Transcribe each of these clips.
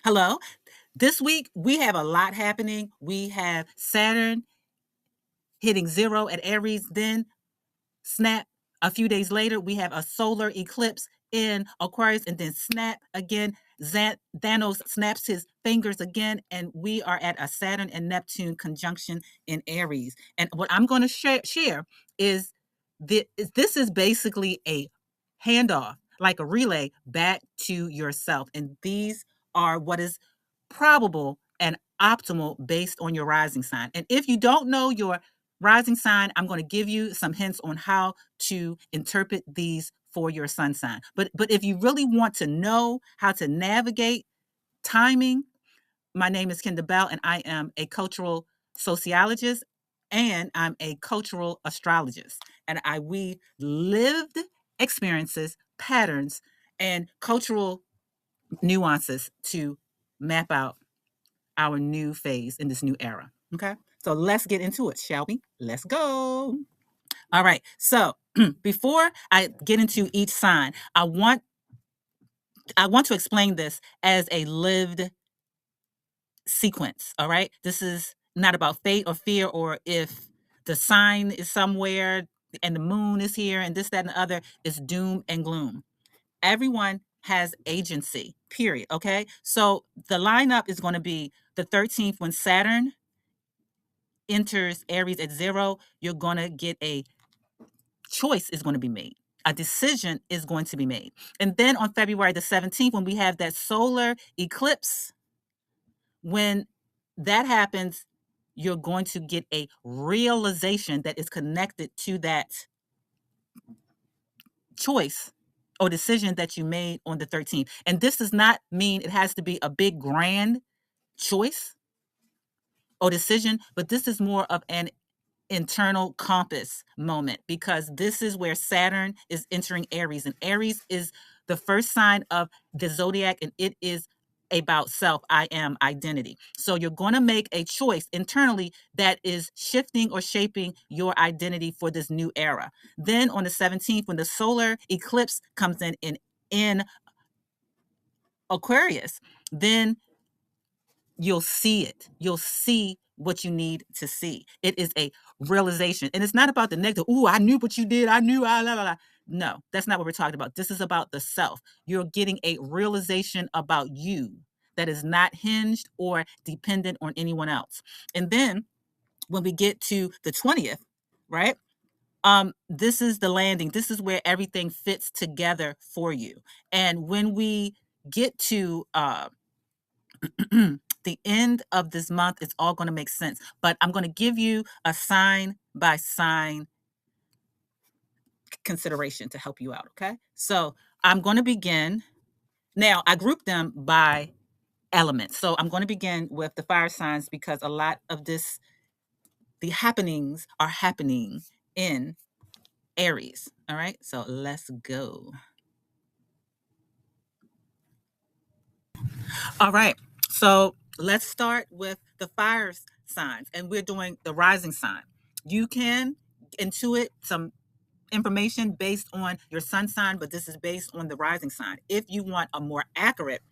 Hello. This week we have a lot happening. We have Saturn hitting 0 at Aries, then snap a few days later. We have a solar eclipse in Aquarius, and then snap again. Thanos snaps his fingers again, and we are at a Saturn and Neptune conjunction in Aries. And what I'm going to share is this is basically a handoff, like a relay back to yourself. And these are what is probable and optimal based on your rising sign. And if you don't know your rising sign, I'm going to give you some hints on how to interpret these for your sun sign. But if you really want to know how to navigate timing, my name is Kenda Bell, and I am a cultural sociologist and I'm a cultural astrologist. And I weave lived experiences, patterns, and cultural nuances to map out our new phase in this new era. Okay. So let's get into it, shall we? Let's go. All right. So before I get into each sign, I want to explain this as a lived sequence. All right. This is not about fate or fear, or if the sign is somewhere and the moon is here and this, that, and the other, is doom and gloom. Everyone has agency, period. Okay. So the lineup is going to be the 13th when Saturn enters Aries at 0. You're going to get a choice is going to be made. A decision is going to be made. And then on February the 17th, when we have that solar eclipse, when that happens, you're going to get a realization that is connected to that choice or decision that you made on the 13th. And this does not mean it has to be a big grand choice or decision, but this is more of an internal compass moment, because this is where Saturn is entering Aries, and Aries is the first sign of the zodiac, and it is about self, I am, identity. So you're going to make a choice internally that is shifting or shaping your identity for this new era. Then on the 17th, when the solar eclipse comes in Aquarius, then you'll see it. You'll see what you need to see. It is a realization. And it's not about the negative. Ooh, I knew what you did. I knew. La, la, la. No, that's not what we're talking about. This is about the self. You're getting a realization about you that is not hinged or dependent on anyone else. And then when we get to the 20th, right? This is the landing. This is where everything fits together for you. And when we get to the end of this month, it's all going to make sense. But I'm going to give you a sign by sign consideration to help you out. Okay. So I'm going to begin. Now, I group them by elements. So I'm going to begin with the fire signs, because a lot of the happenings are happening in Aries. All right. So let's go. All right. So let's start with the fire signs, and we're doing the rising sign. You can intuit some information based on your sun sign, but this is based on the rising sign. If you want a more accurate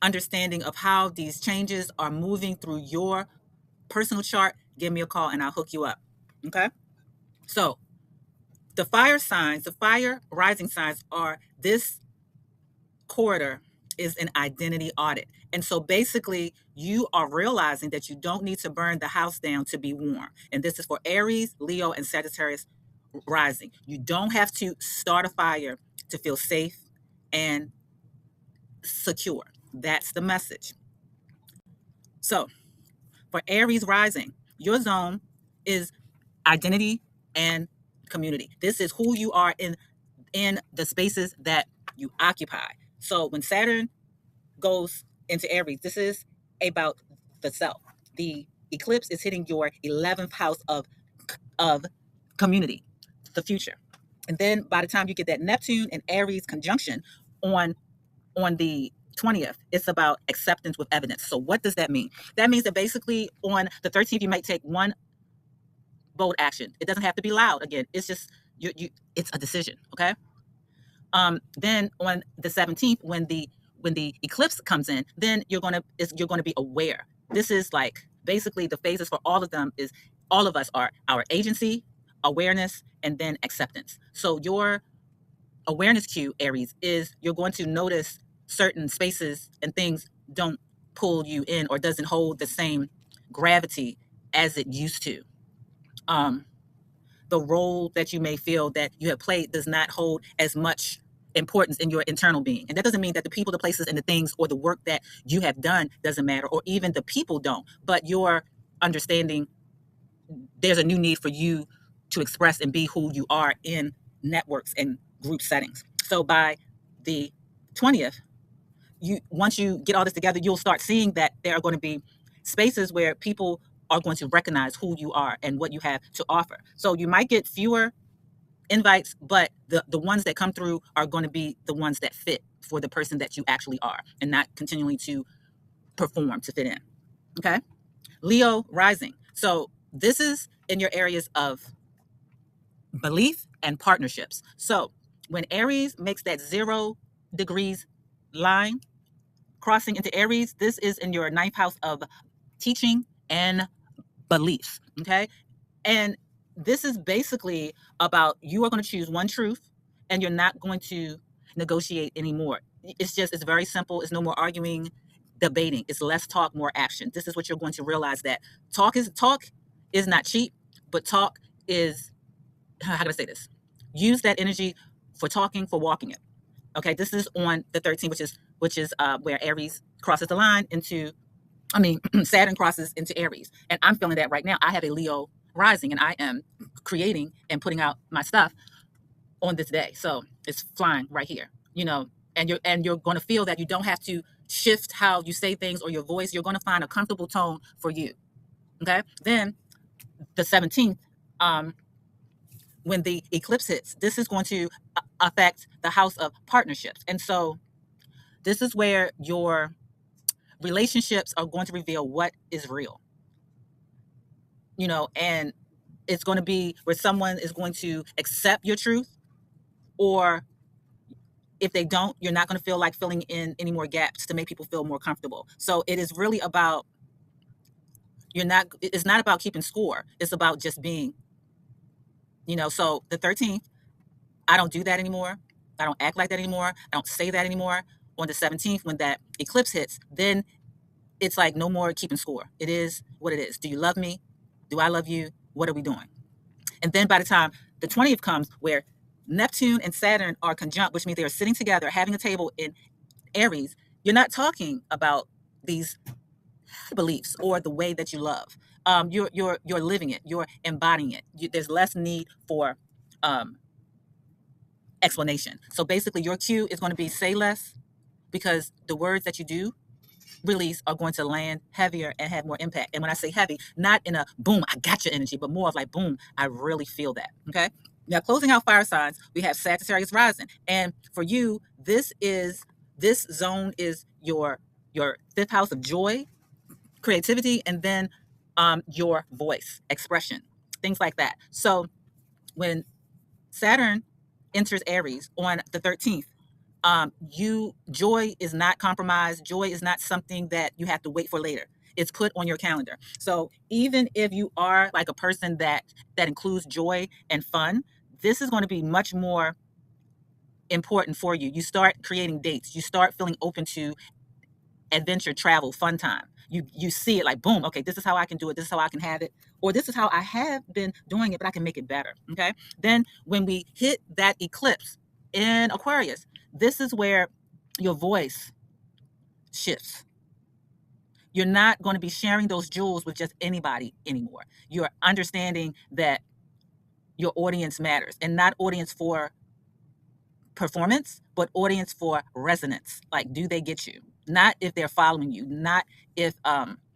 understanding of how these changes are moving through your personal chart, give me a call and I'll hook you up. Okay. So the fire signs, the fire rising signs, are this quarter is an identity audit. And so basically, you are realizing that you don't need to burn the house down to be warm. And this is for Aries, Leo, and Sagittarius rising. You don't have to start a fire to feel safe and secure. That's the message. So for Aries rising, your zone is identity and community. This is who you are in the spaces that you occupy. So when Saturn goes into Aries, this is about the self. The eclipse is hitting your 11th house of community, the future. And then by the time you get that Neptune and Aries conjunction on the 20th, it's about acceptance with evidence. So what does that mean? That means that basically on the 13th, you might take one bold action. It doesn't have to be loud. Again, it's just it's a decision. Okay. Then on the 17th, when the when the eclipse comes in, then you're going to be aware. This is like basically the phases for all of them is all of us are our agency, awareness, and then acceptance. So your awareness cue, Aries, is you're going to notice certain spaces and things don't pull you in or doesn't hold the same gravity as it used to. The role that you may feel that you have played does not hold as much importance in your internal being. And that doesn't mean that the people, the places, and the things or the work that you have done doesn't matter, or even the people don't. But your understanding, there's a new need for you to express and be who you are in networks and group settings. So by the 20th, once you get all this together, you'll start seeing that there are going to be spaces where people are going to recognize who you are and what you have to offer. So you might get fewer invites, but the ones that come through are going to be the ones that fit for the person that you actually are, and not continually to perform to fit in. Okay? Leo rising. So this is in your areas of belief and partnerships. So when Aries makes that 0 degrees line crossing into Aries, this is in your 9th house of teaching and beliefs. Okay? And this is basically about you are going to choose one truth and you're not going to negotiate anymore. It's very simple. It's no more arguing, debating. It's less talk, more action. This is what you're going to realize, that talk is not cheap, but talk is, how can I say this? Use that energy for talking, for walking it. Okay, this is on the 13th, which is where Aries crosses the line into, Saturn crosses into Aries. And I'm feeling that right now. I have a Leo rising and I am creating and putting out my stuff on this day. So it's flying right here, and you're going to feel that you don't have to shift how you say things or your voice. You're going to find a comfortable tone for you. Okay. Then the 17th, when the eclipse hits, this is going to affect the house of partnerships. And so this is where your relationships are going to reveal what is real. And it's going to be where someone is going to accept your truth, or if they don't, you're not going to feel like filling in any more gaps to make people feel more comfortable. So it is really about, it's not about keeping score. It's about just being, so the 13th, I don't do that anymore. I don't act like that anymore. I don't say that anymore. On the 17th, when that eclipse hits, then it's like no more keeping score. It is what it is. Do you love me? Do I love you? What are we doing? And then by the time the 20th comes, where Neptune and Saturn are conjunct, which means they are sitting together, having a table in Aries, you're not talking about these beliefs or the way that you love. You're living it. You're embodying it. There's less need for explanation. So basically, your cue is going to be say less, because the words that you do release are going to land heavier and have more impact. And when I say heavy, not in a boom, I got your energy, but more of like, boom, I really feel that. Okay. Now, closing out fire signs, we have Sagittarius rising. And for you, this zone is your 5th house of joy, creativity, and then your voice, expression, things like that. So when Saturn enters Aries on the 13th, joy is not compromised. Joy is not something that you have to wait for later. It's put on your calendar. So even if you are like a person that includes joy and fun, this is going to be much more important for you. You start creating dates. You start feeling open to adventure, travel, fun time. You see it like, boom, okay, this is how I can do it. This is how I can have it. Or this is how I have been doing it, but I can make it better. Okay. Then when we hit that eclipse in Aquarius, this is where your voice shifts. You're not going to be sharing those jewels with just anybody anymore. You're understanding that your audience matters, and not audience for performance, but audience for resonance. Like, do they get you? Not if they're following you, not if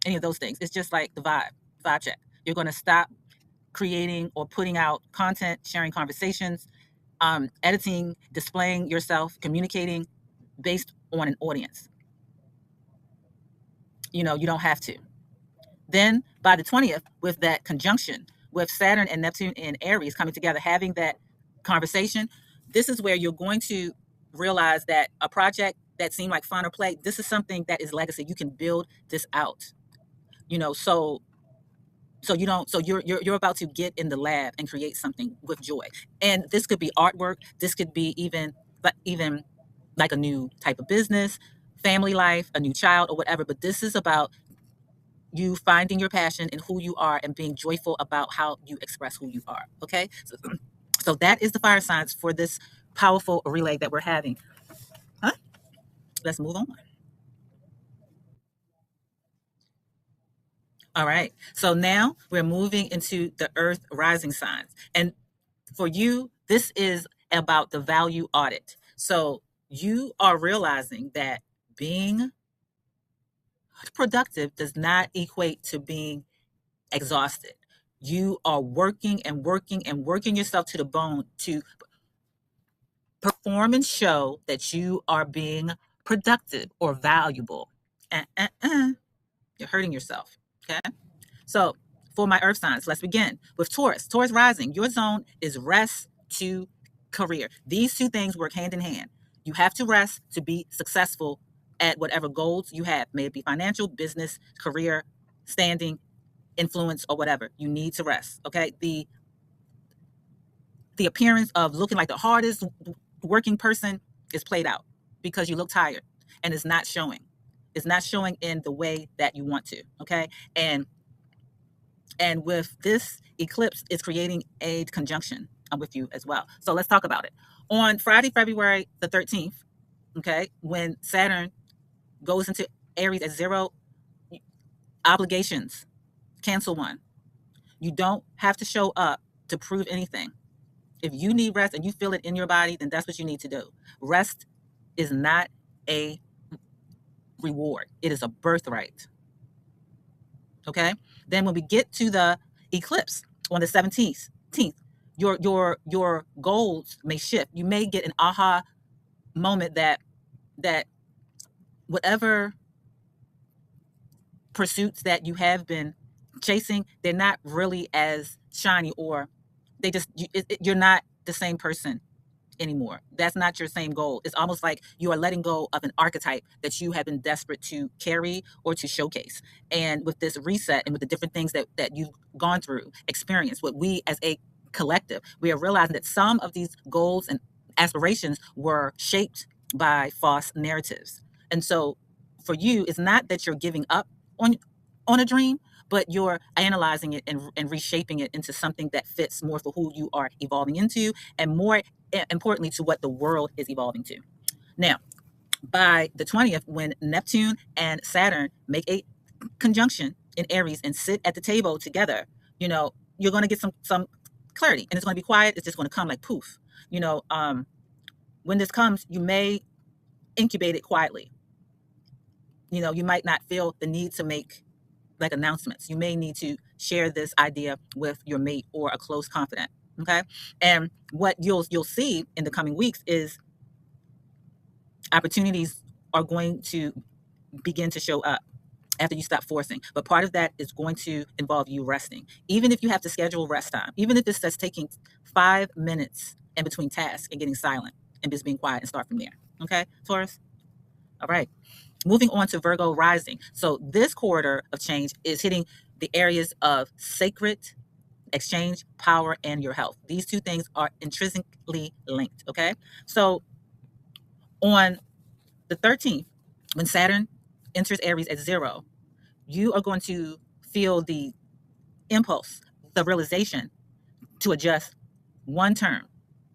any of those things. It's just like the vibe check. You're going to stop creating or putting out content, sharing conversations, editing, displaying yourself, communicating based on an audience. You don't have to. Then by the 20th, with that conjunction with Saturn and Neptune and Aries coming together, having that conversation, this is where you're going to realize that a project that seem like fun or play, this is something that is legacy. You can build this out, so you don't, so you're about to get in the lab and create something with joy. And this could be artwork, this could be even like a new type of business, family life, a new child, or whatever. But this is about you finding your passion and who you are and being joyful about how you express who you are. Okay, so that is the fire signs for this powerful relay that we're having. Huh? Let's move on. All right, so now we're moving into the earth rising signs. And for you, this is about the value audit. So you are realizing that being productive does not equate to being exhausted. You are working and working and working yourself to the bone to perform and show that you are being productive or valuable. You're hurting yourself. Okay. So for my earth signs, let's begin with Taurus. Taurus rising, your zone is rest to career. These two things work hand in hand. You have to rest to be successful at whatever goals you have, may it be financial, business, career, standing, influence, or whatever. You need to rest. Okay. The appearance of looking like the hardest working person is played out because you look tired, and it's not showing. It's not showing in the way that you want to. Okay. And with this eclipse, it's creating a conjunction with you as well. So let's talk about it. On Friday, February the 13th, okay, when Saturn goes into Aries at 0, obligations, cancel one. You don't have to show up to prove anything. If you need rest and you feel it in your body, then that's what you need to do. Rest is not a reward. It is a birthright. Okay? Then when we get to the eclipse on the 17th, your goals may shift. You may get an aha moment that whatever pursuits that you have been chasing, they're not really as shiny, or you're not the same person anymore. That's not your same goal. It's almost like you are letting go of an archetype that you have been desperate to carry or to showcase. And with this reset and with the different things that you've gone through, experience, what we as a collective, we are realizing that some of these goals and aspirations were shaped by false narratives. And so for you, it's not that you're giving up on a dream, but you're analyzing it and reshaping it into something that fits more for who you are evolving into, and more importantly to what the world is evolving to. Now, by the 20th, when Neptune and Saturn make a conjunction in Aries and sit at the table together, you're going to get some clarity, and it's going to be quiet. It's just going to come like poof. When this comes, you may incubate it quietly. You might not feel the need to make like announcements. You may need to share this idea with your mate or a close confidant. Okay. And what you'll see in the coming weeks is opportunities are going to begin to show up after you stop forcing. But part of that is going to involve you resting. Even if you have to schedule rest time, even if it's just taking 5 minutes in between tasks and getting silent and just being quiet and start from there. Okay, Taurus? All right. Moving on to Virgo rising. So this quarter of change is hitting the areas of sacred, exchange, power, and your health. These two things are intrinsically linked. Okay. So on the 13th, when Saturn enters Aries at 0, you are going to feel the impulse, the realization to adjust one term.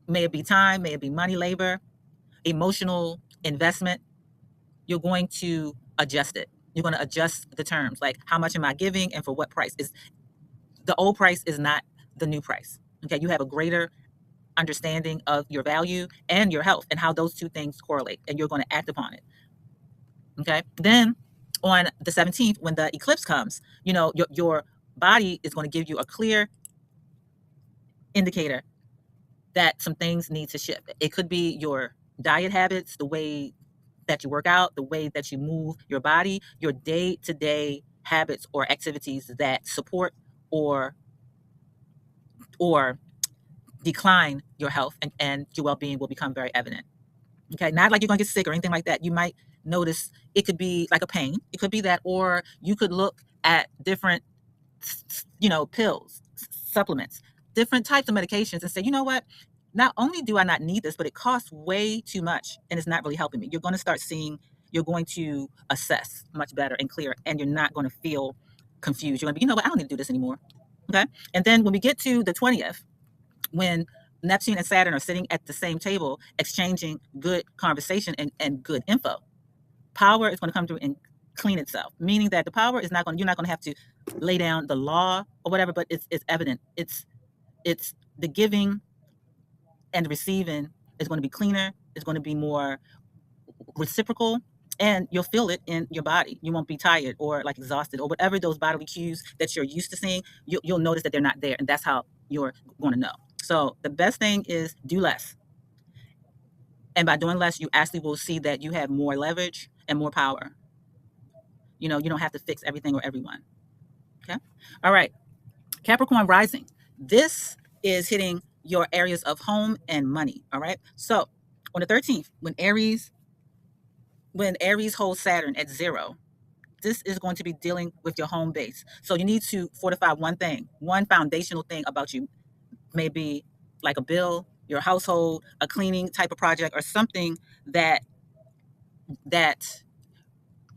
May it be time, may it be money, labor, emotional investment. You're going to adjust it. You're going to adjust the terms, like how much am I giving and for what price. Is the old price is not the new price. Okay, you have a greater understanding of your value and your health and how those two things correlate, and you're going to act upon it. Okay, then on the 17th, when the eclipse comes, your body is going to give you a clear indicator that some things need to shift. It could be your diet habits, the way that you work out, the way that you move your body, your day-to-day habits or activities that support or decline your health, and your well-being will become very evident. Okay, not like you're gonna get sick or anything like that. You might notice it could be like a pain. It could be that, or you could look at different, pills, supplements, different types of medications, and say, you know what? Not only do I not need this, but it costs way too much, and it's not really helping me. You're going to start seeing. You're going to assess much better and clearer, and you're not going to feel confused. You're going to be, you know what? I don't need to do this anymore. Okay, and then when we get to the 20th, when Neptune and Saturn are sitting at the same table, exchanging good conversation and good info, power is going to come through and clean itself, meaning that the power is not going, you're not going to have to lay down the law or whatever, but it's evident. It's the giving and the receiving is going to be cleaner. It's going to be more reciprocal, and you'll feel it in your body. You won't be tired or like exhausted or whatever those bodily cues that you're used to seeing. You'll notice that they're not there, and that's how you're going to know. So the best thing is do less. And by doing less, you actually will see that you have more leverage and more power. You don't have to fix everything or everyone. Okay. All right. Capricorn rising. This is hitting your areas of home and money. All right. So on the 13th, when Aries holds Saturn at 0, this is going to be dealing with your home base. So you need to fortify one foundational thing about you, maybe like a bill, your household, a cleaning type of project, or something that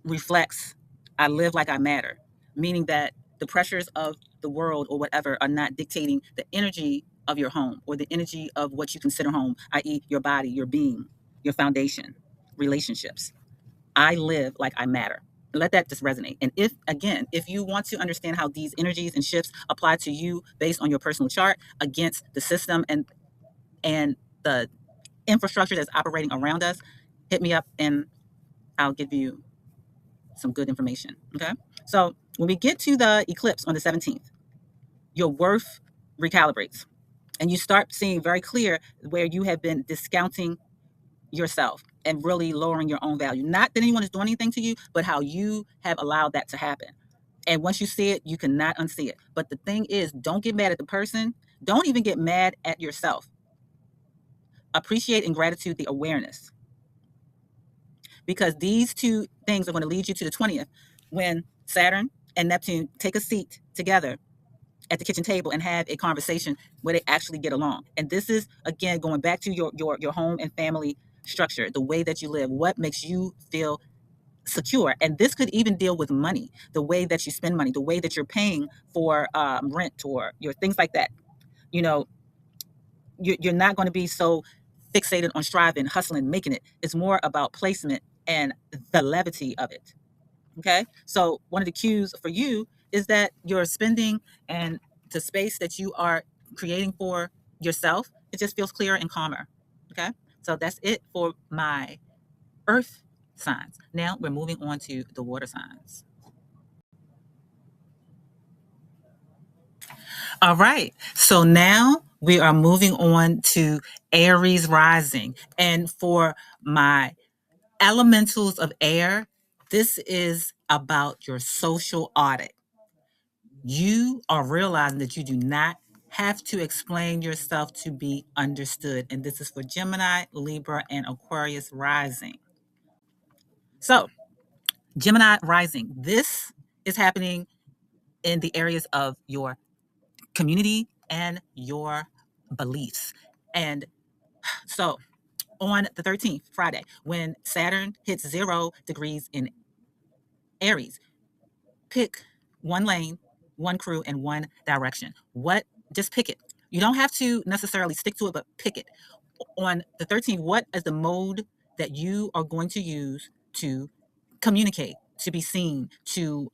reflects I live like I matter, meaning that the pressures of the world or whatever are not dictating the energy of your home or the energy of what you consider home, i.e., your body, your being, your foundation, relationships. I live like I matter. Let that just resonate. And if you want to understand how these energies and shifts apply to you based on your personal chart against the system and the infrastructure that's operating around us, hit me up and I'll give you some good information. Okay. So when we get to the eclipse on the 17th, your worth recalibrates and you start seeing very clear where you have been discounting yourself and really lowering your own value. Not that anyone is doing anything to you, but how you have allowed that to happen. And once you see it, you cannot unsee it. But the thing is, don't get mad at the person. Don't even get mad at yourself. Appreciate and gratitude the awareness. Because these two things are going to lead you to the 20th when Saturn and Neptune take a seat together at the kitchen table and have a conversation where they actually get along. And this is, again, going back to your home and family structure, the way that you live, what makes you feel secure. And this could even deal with money, the way that you spend money, the way that you're paying for rent or your things like that. You're not going to be so fixated on striving, hustling, making it. It's more about placement and the levity of it. Okay. So one of the cues for you is that your spending and the space that you are creating for yourself, it just feels clearer and calmer. Okay. So that's it for my earth signs. Now we're moving on to the water signs. All right. So now we are moving on to Aries rising. And for my elementals of air, this is about your social audit. You are realizing that you do not have to explain yourself to be understood. And this is for Gemini, Libra, and Aquarius rising. So, Gemini rising, this is happening in the areas of your community and your beliefs. And so, on the 13th, Friday, when Saturn hits 0 degrees in Aries, pick one lane, one crew, and one direction. Just pick it. You don't have to necessarily stick to it, but pick it. On the 13th, what is the mode that you are going to use to communicate, to be seen, to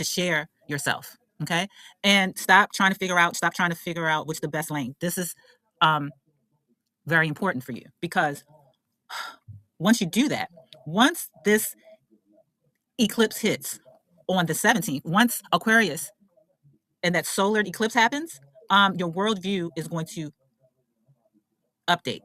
share yourself? Okay, and stop trying to figure out which the best lane. This is very important for you because once you do that, once this eclipse hits on the 17th, once Aquarius and that solar eclipse happens, your worldview is going to update.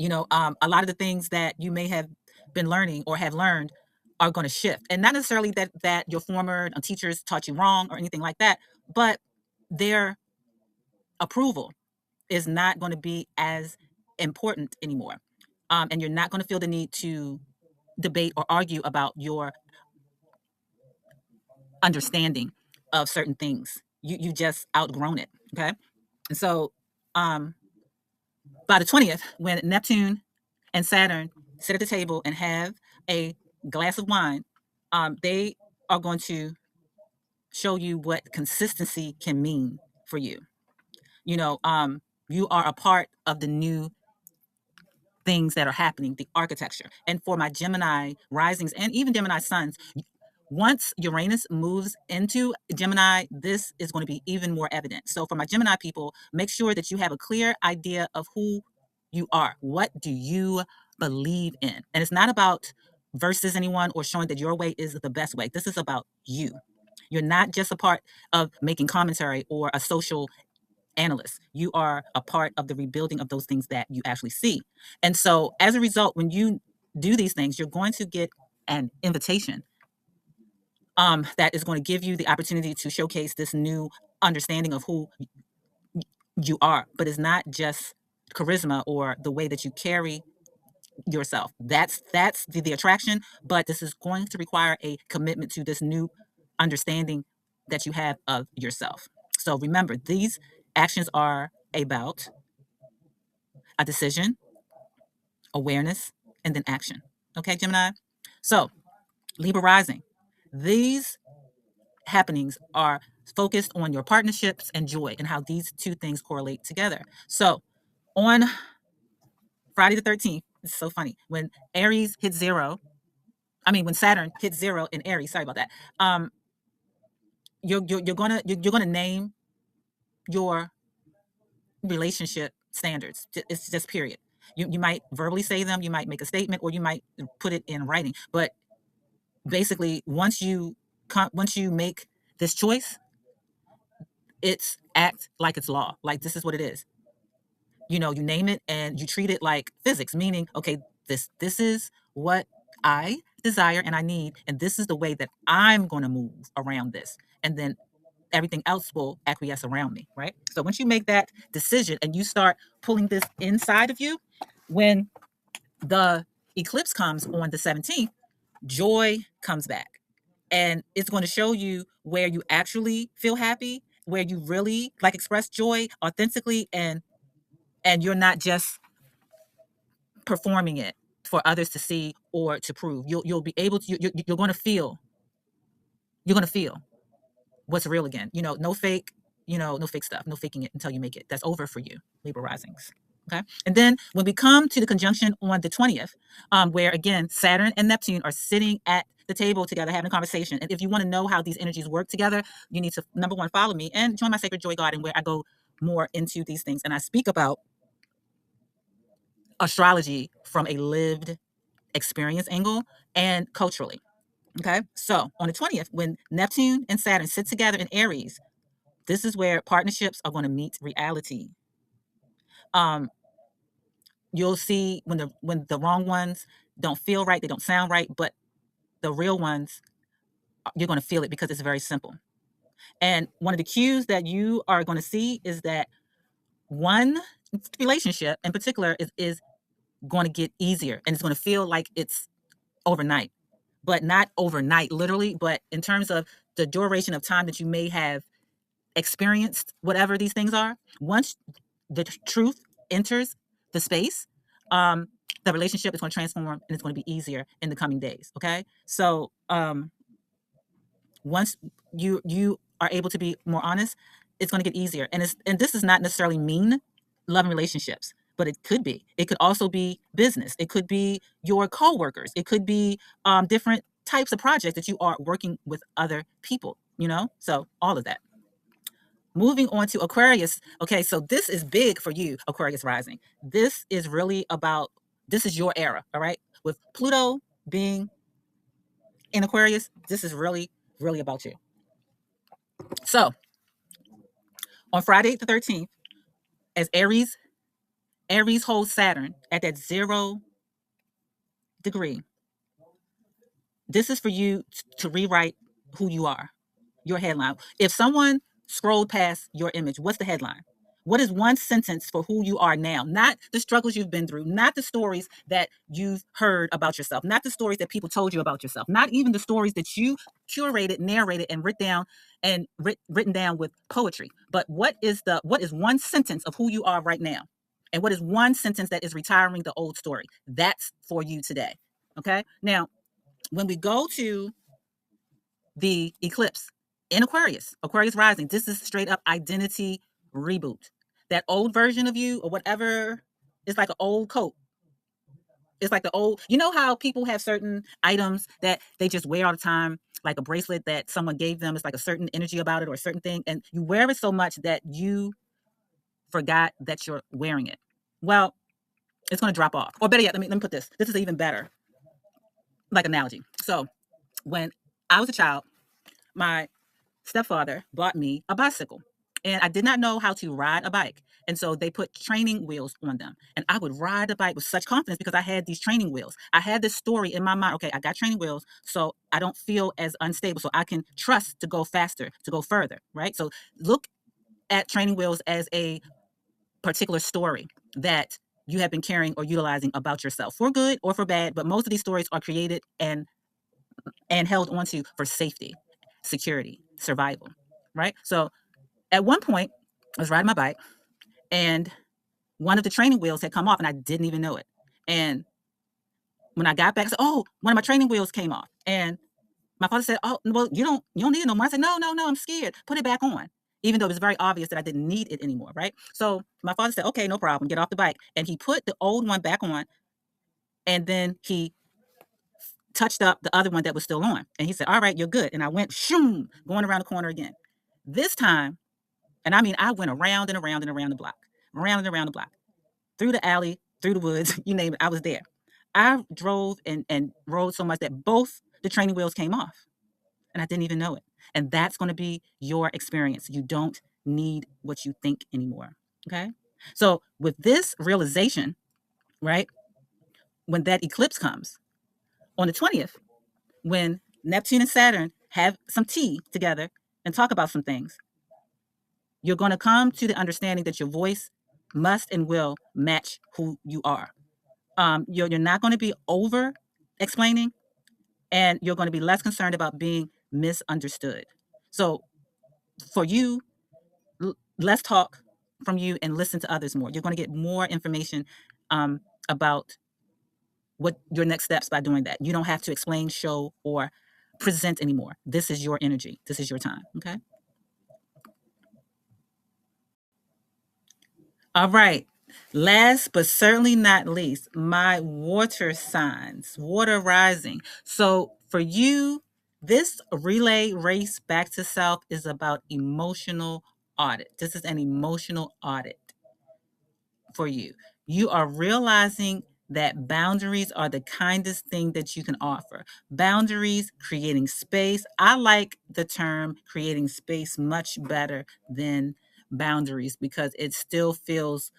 A lot of the things that you may have been learning or have learned are going to shift, and not necessarily that your former teachers taught you wrong or anything like that, but their approval is not going to be as important anymore. And you're not going to feel the need to debate or argue about your understanding of certain things. You just outgrown it. Okay. And so by the 20th, when Neptune and Saturn sit at the table and have a glass of wine, they are going to show you what consistency can mean for you. You are a part of the new things that are happening, the architecture. And for my Gemini risings and even Gemini suns, once Uranus moves into Gemini, this is going to be even more evident. So for my Gemini people, make sure that you have a clear idea of who you are. What do you believe in? And it's not about versus anyone or showing that your way is the best way. This is about you. You're not just a part of making commentary or a social analyst. You are a part of the rebuilding of those things that you actually see. And so as a result, when you do these things, you're going to get an invitation that is going to give you the opportunity to showcase this new understanding of who you are. But it's not just charisma or the way that you carry yourself. That's the attraction, but this is going to require a commitment to this new understanding that you have of yourself. So remember, these actions are about a decision, awareness, and then action. Okay, Gemini? So, Libra rising. These happenings are focused on your partnerships and joy and how these two things correlate together. So, on Friday the 13th, it's so funny, when Aries hits zero, when Saturn hits zero in Aries, sorry about that. You're gonna name your relationship standards. It's just period. You might verbally say them, you might make a statement, or you might put it in writing. But basically, once you make this choice, it's act like it's law. Like this is what it is. You name it and you treat it like physics, meaning, okay, this is what I desire and I need, and this is the way that I'm going to move around this. And then everything else will acquiesce around me, right? So once you make that decision and you start pulling this inside of you, when the eclipse comes on the 17th, joy comes back. And it's going to show you where you actually feel happy, where you really express joy authentically, and you're not just performing it for others to see or to prove. You'll be able to, you're going to feel, what's real again. No fake, no fake stuff, no faking it until you make it. That's over for you, Libra risings. Okay. And then when we come to the conjunction on the 20th, where again, Saturn and Neptune are sitting at the table together having a conversation. And if you want to know how these energies work together, you need to, number one, follow me and join my Sacred Joy Garden, where I go more into these things. And I speak about astrology from a lived experience angle and culturally. Okay. So on the 20th, when Neptune and Saturn sit together in Aries, this is where partnerships are going to meet reality. You'll see when the wrong ones don't feel right, they don't sound right, but the real ones, you're going to feel it because it's very simple. And one of the cues that you are going to see is that one relationship in particular is going to get easier, and it's going to feel like it's overnight, but not overnight literally, but in terms of the duration of time that you may have experienced whatever these things are. Once the truth enters the space, the relationship is going to transform and it's going to be easier in the coming days. Okay. So once you are able to be more honest, it's going to get easier. And this is not necessarily mean love and relationships, but it could be. It could also be business. It could be your coworkers. It could be different types of projects that you are working with other people, so all of that. Moving on to Aquarius. Okay, so this is big for you, Aquarius rising. This is really about, this is your era, all right? With Pluto being in Aquarius, this is really, really about you. So on Friday the 13th, as Aries holds Saturn at that 0 degree, this is for you to rewrite who you are, your headline. If someone scrolled past your image, what's the headline? What is one sentence for who you are now? Not the struggles you've been through, not the stories that you've heard about yourself, not the stories that people told you about yourself, not even the stories that you curated, narrated, and written down with poetry. But what is one sentence of who you are right now? And what is one sentence that is retiring the old story? That's for you today. Okay. Now, when we go to the eclipse in Aquarius rising, this is straight up identity reboot. That old version of you or whatever is like an old coat. It's like the old, you know how people have certain items that they just wear all the time, like a bracelet that someone gave them. It's like a certain energy about it or a certain thing. And you wear it so much that you forgot that you're wearing it. Well, it's going to drop off. Or better yet, let me put this. This is even better, like analogy. So when I was a child, my stepfather bought me a bicycle. And I did not know how to ride a bike. And so they put training wheels on them. And I would ride the bike with such confidence because I had these training wheels. I had this story in my mind. Okay, I got training wheels, so I don't feel as unstable. So I can trust to go faster, to go further, right? So look at training wheels as a particular story that you have been carrying or utilizing about yourself, for good or for bad. But most of these stories are created and held onto for safety, security, survival, right? So at one point, I was riding my bike and one of the training wheels had come off and I didn't even know it. And when I got back, I said, oh, one of my training wheels came off. And my father said, oh, well, you don't need it no more. I said, no, I'm scared. Put it back on. Even though it was very obvious that I didn't need it anymore, right? So my father said, okay, no problem. Get off the bike. And he put the old one back on. And then he touched up the other one that was still on. And he said, all right, you're good. And I went, shoom, going around the corner again. This time, and I mean, I went around and around and around the block, through the alley, through the woods, you name it, I was there. I drove and rode so much that both the training wheels came off and I didn't even know it. And that's going to be your experience. You don't need what you think anymore. Okay. So with this realization, right, when that eclipse comes on the 20th, when Neptune and Saturn have some tea together and talk about some things, you're going to come to the understanding that your voice must and will match who you are. You're not going to be over explaining, and you're going to be less concerned about being misunderstood. So for you, less talk from you and listen to others more. You're going to get more information about what your next steps by doing that. You don't have to explain, show, or present anymore. This is your energy. This is your time. Okay. All right. Last but certainly not least, my water signs, water rising. So for you, this relay race back to self is about emotional audit. This is an emotional audit for you. You are realizing that boundaries are the kindest thing that you can offer. Boundaries, creating space. I like the term creating space much better than boundaries because it still feels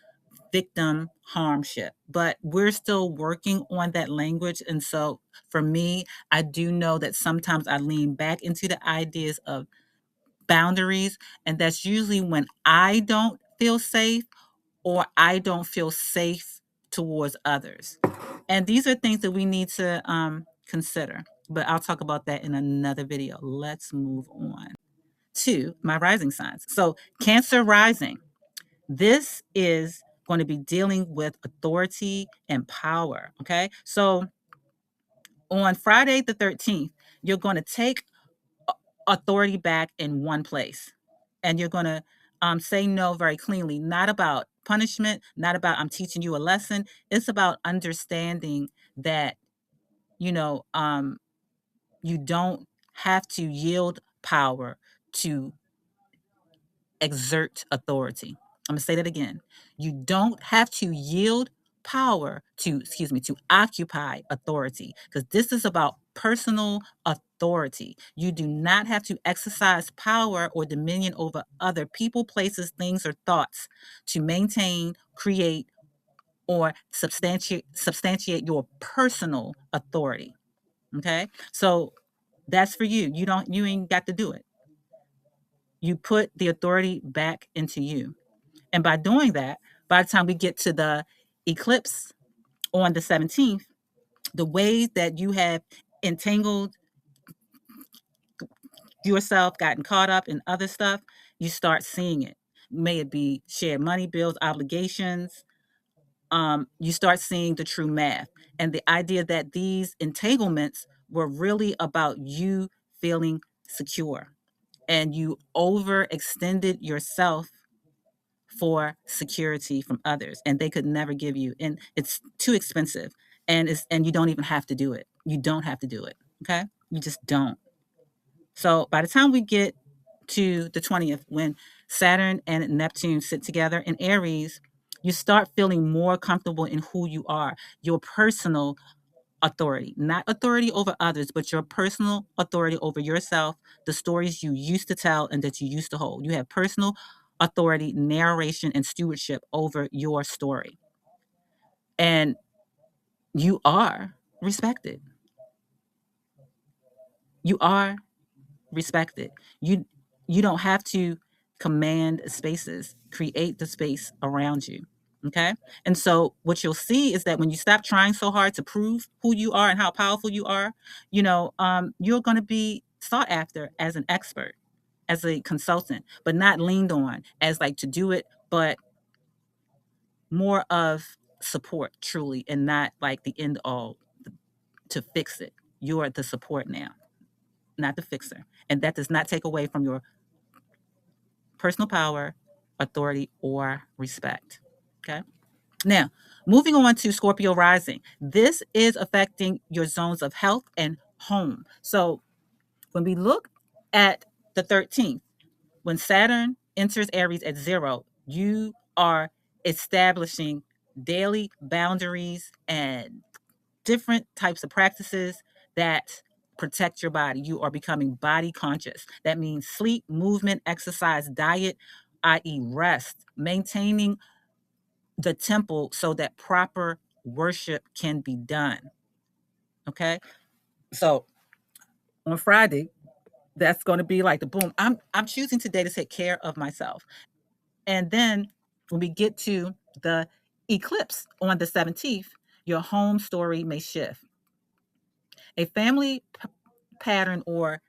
victim harmship, but we're still working on that language. And so for me, I do know that sometimes I lean back into the ideas of boundaries, and that's usually when I don't feel safe or I don't feel safe towards others. And these are things that we need to consider, but I'll talk about that in another video. Let's move on to my rising signs. So Cancer rising. This is going to be dealing with authority and power. Okay. So on Friday the 13th, you're going to take authority back in one place. And you're going to say no very cleanly, not about punishment, not about I'm teaching you a lesson. It's about understanding that, you know, you don't have to yield power to exert authority. I'm going to say that again. You don't have to yield power to occupy authority, because this is about personal authority. You do not have to exercise power or dominion over other people, places, things, or thoughts to maintain, create, or substantiate your personal authority. Okay? So that's for you. You ain't got to do it. You put the authority back into you. And by doing that, by the time we get to the eclipse on the 17th, the ways that you have entangled yourself, gotten caught up in other stuff, you start seeing it. May it be shared money, bills, obligations. You start seeing the true math and the idea that these entanglements were really about you feeling secure, and you overextended yourself for security from others, and they could never give you, and it's too expensive, and you don't even have to do it. You don't have to do it. Okay, you just don't. So by the time we get to the 20th, when Saturn and Neptune sit together in Aries, you start feeling more comfortable in who you are, your personal authority, not authority over others, but your personal authority over yourself, the stories you used to tell and that you used to hold. You have personal authority, narration, and stewardship over your story. And you are respected. You are respected. You don't have to command spaces. Create the space around you. Okay? And so what you'll see is that when you stop trying so hard to prove who you are and how powerful you are, you're going to be sought after as an expert, as a consultant, but not leaned on as like to do it, but more of support truly, and not like the end all to fix it. You're the support now, not the fixer. And that does not take away from your personal power, authority, or respect. Okay. Now, moving on to Scorpio rising. This is affecting your zones of health and home. So when we look at the 13th, when Saturn enters Aries at 0, you are establishing daily boundaries and different types of practices that protect your body. You are becoming body conscious. That means sleep, movement, exercise, diet, i.e., rest, maintaining the temple so that proper worship can be done. Okay. So on Friday, that's going to be like the boom. I'm choosing today to take care of myself. And then when we get to the eclipse on the 17th, your home story may shift. A family pattern or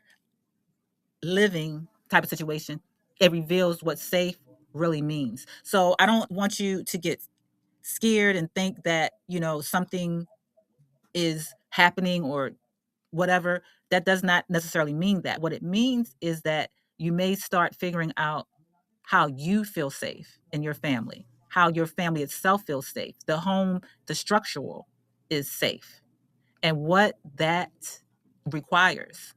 living type of situation, it reveals what safe really means. So I don't want you to get scared and think that, something is happening or whatever. That does not necessarily mean that. What it means is that you may start figuring out how you feel safe in your family, how your family itself feels safe, the home, the structural is safe, and what that requires,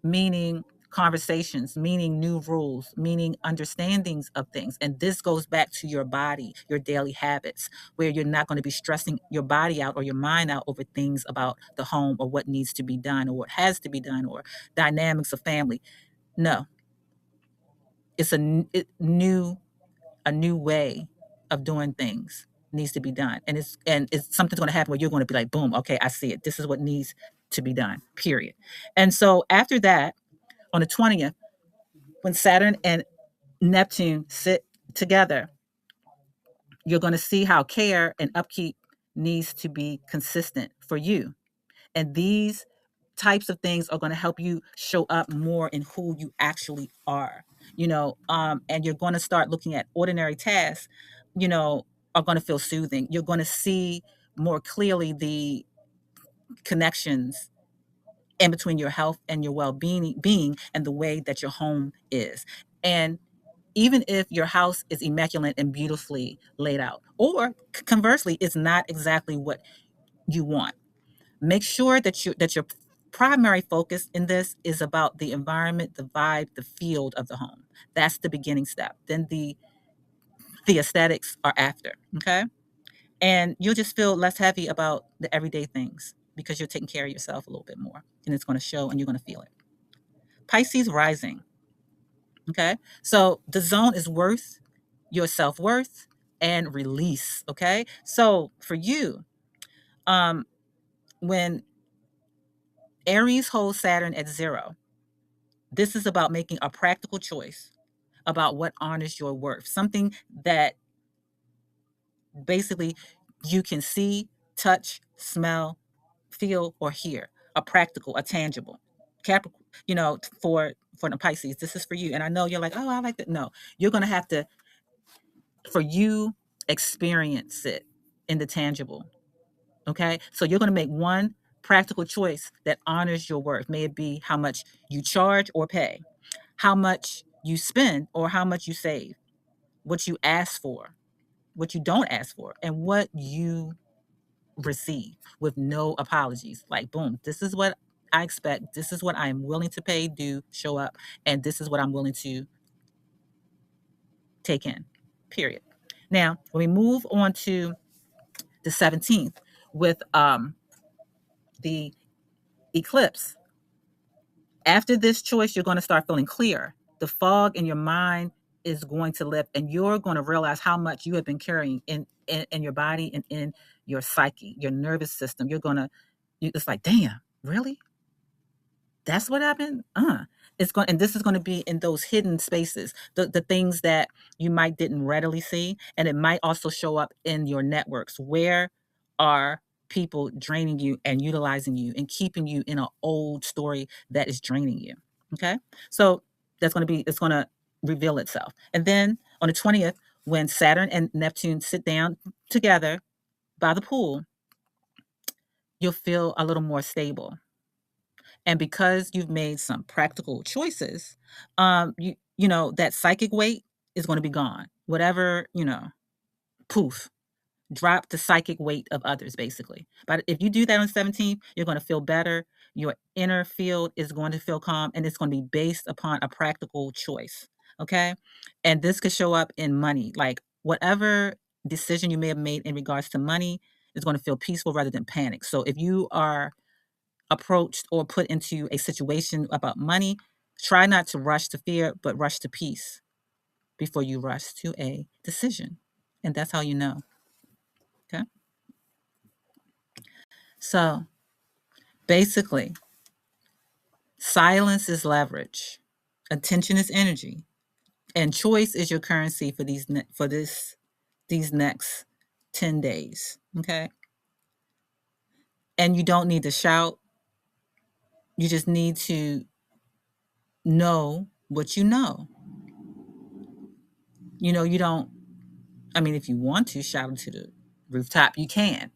meaning conversations, meaning new rules, meaning understandings of things. And this goes back to your body, your daily habits, where you're not going to be stressing your body out or your mind out over things about the home or what needs to be done or what has to be done or dynamics of family. No, it's a new way of doing things needs to be done, and it's something's going to happen where you're going to be like, boom, okay, I see it, this is what needs to be done, period. And so after that, on the 20th, when Saturn and Neptune sit together, you're going to see how care and upkeep needs to be consistent for you. And these types of things are going to help you show up more in who you actually are, and you're going to start looking at ordinary tasks, are going to feel soothing. You're going to see more clearly the connections in between your health and your well-being and the way that your home is. And even if your house is immaculate and beautifully laid out, or conversely, it's not exactly what you want, make sure that your primary focus in this is about the environment, the vibe, the field of the home. That's the beginning step. Then the aesthetics are after. Okay, and you'll just feel less heavy about the everyday things because you're taking care of yourself a little bit more, and it's going to show, and you're going to feel it. Pisces rising. Okay, so the zone is worth, your self-worth, and release. Okay, so for you, um when Aries holds Saturn at 0, this is about making a practical choice about what honors your worth, something that basically you can see, touch, smell, feel, or hear, a practical, a tangible. Capricorn, for the Pisces, this is for you. And I know you're like, oh, I like that. No, you're going to have to, for you, experience it in the tangible. Okay. So you're going to make one practical choice that honors your worth. May it be how much you charge or pay, how much you spend or how much you save, what you ask for, what you don't ask for, and what you receive with no apologies. Like, boom, this is what I expect. This is what I'm willing to pay, do, show up, and this is what I'm willing to take in, period. Now, when we move on to the 17th with the eclipse, after this choice, you're going to start feeling clear. The fog in your mind is going to lift, and you're going to realize how much you have been carrying in your body and in your psyche, your nervous system. It's like, damn, really? That's what happened? And this is going to be in those hidden spaces, the things that you might didn't readily see. And it might also show up in your networks. Where are people draining you and utilizing you and keeping you in an old story that is draining you? Okay. So it's going to reveal itself. And then on the 20th, when Saturn and Neptune sit down together by the pool, you'll feel a little more stable. And because you've made some practical choices, that psychic weight is going to be gone. Whatever, poof, drop the psychic weight of others, basically. But if you do that on 17th, you're going to feel better. Your inner field is going to feel calm, and it's going to be based upon a practical choice. Okay. And this could show up in money, like whatever decision you may have made in regards to money is going to feel peaceful rather than panic. So if you are approached or put into a situation about money, try not to rush to fear, but rush to peace before you rush to a decision. And that's how you know. Okay. So basically, silence is leverage, attention is energy, and choice is your currency for these next 10 days. Okay. And you don't need to shout. You just need to know what you know. You don't, I mean, if you want to shout into the rooftop, you can.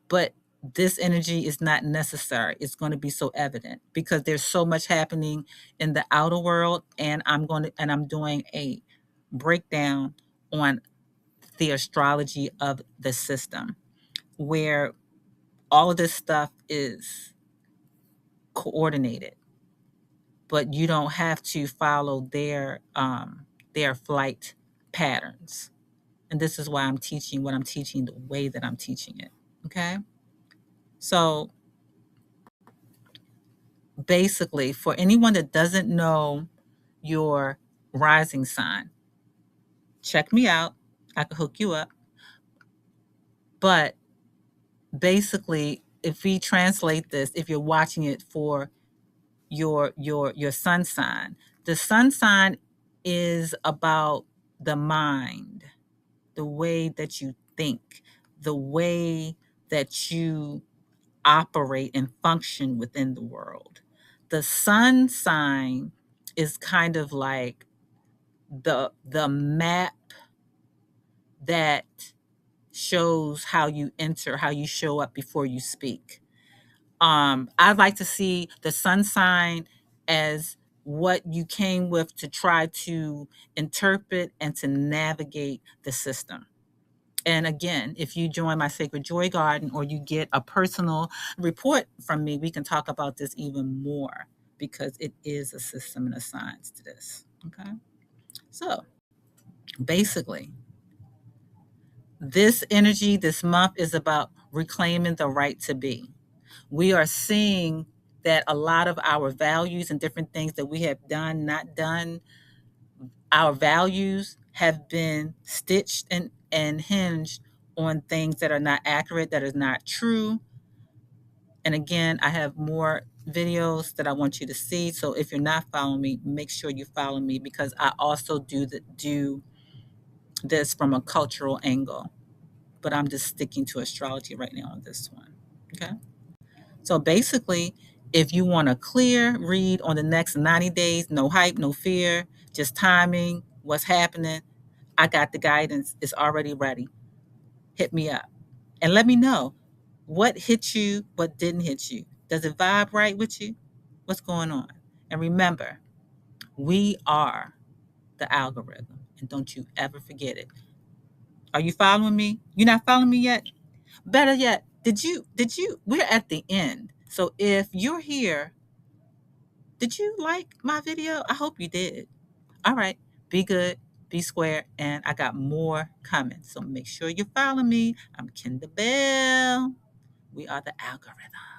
But this energy is not necessary. It's going to be so evident because there's so much happening in the outer world, and I'm doing a breakdown on the astrology of the system, where all of this stuff is coordinated, but you don't have to follow their flight patterns. And this is why I'm teaching what I'm teaching the way that I'm teaching it. Okay. So basically, for anyone that doesn't know your rising sign, check me out. I could hook you up. But basically, if we translate this, if you're watching it for your sun sign, the sun sign is about the mind, the way that you think, the way that you operate and function within the world. The sun sign is kind of like the map that shows how you enter, how you show up before you speak. I'd like to see the sun sign as what you came with to try to interpret and to navigate the system. And again, if you join my Sacred Joy Garden or you get a personal report from me, we can talk about this even more because it is a system and a science to this. Okay. So basically, this energy this month is about reclaiming the right to be. We are seeing that a lot of our values and different things that we have done, not done, our values have been stitched and hinged on things that are not accurate, that is not true. And again, I have more videos that I want you to see. So if you're not following me, make sure you follow me, because I also do this from a cultural angle. But I'm just sticking to astrology right now on this one. Okay. So basically, if you want a clear read on the next 90 days, no hype, no fear, just timing, what's happening, I got the guidance. It's already ready. Hit me up and let me know what hit you, what didn't hit you. Does it vibe right with you? What's going on? And remember, we are the algorithm. And don't you ever forget it. Are you following me? You're not following me yet? Better yet, did you we're at the end. So if you're here, did you like my video? I hope you did. All right. Be good, be square, and I got more coming. So make sure you follow me. I'm Kendra Bell. We are the algorithm.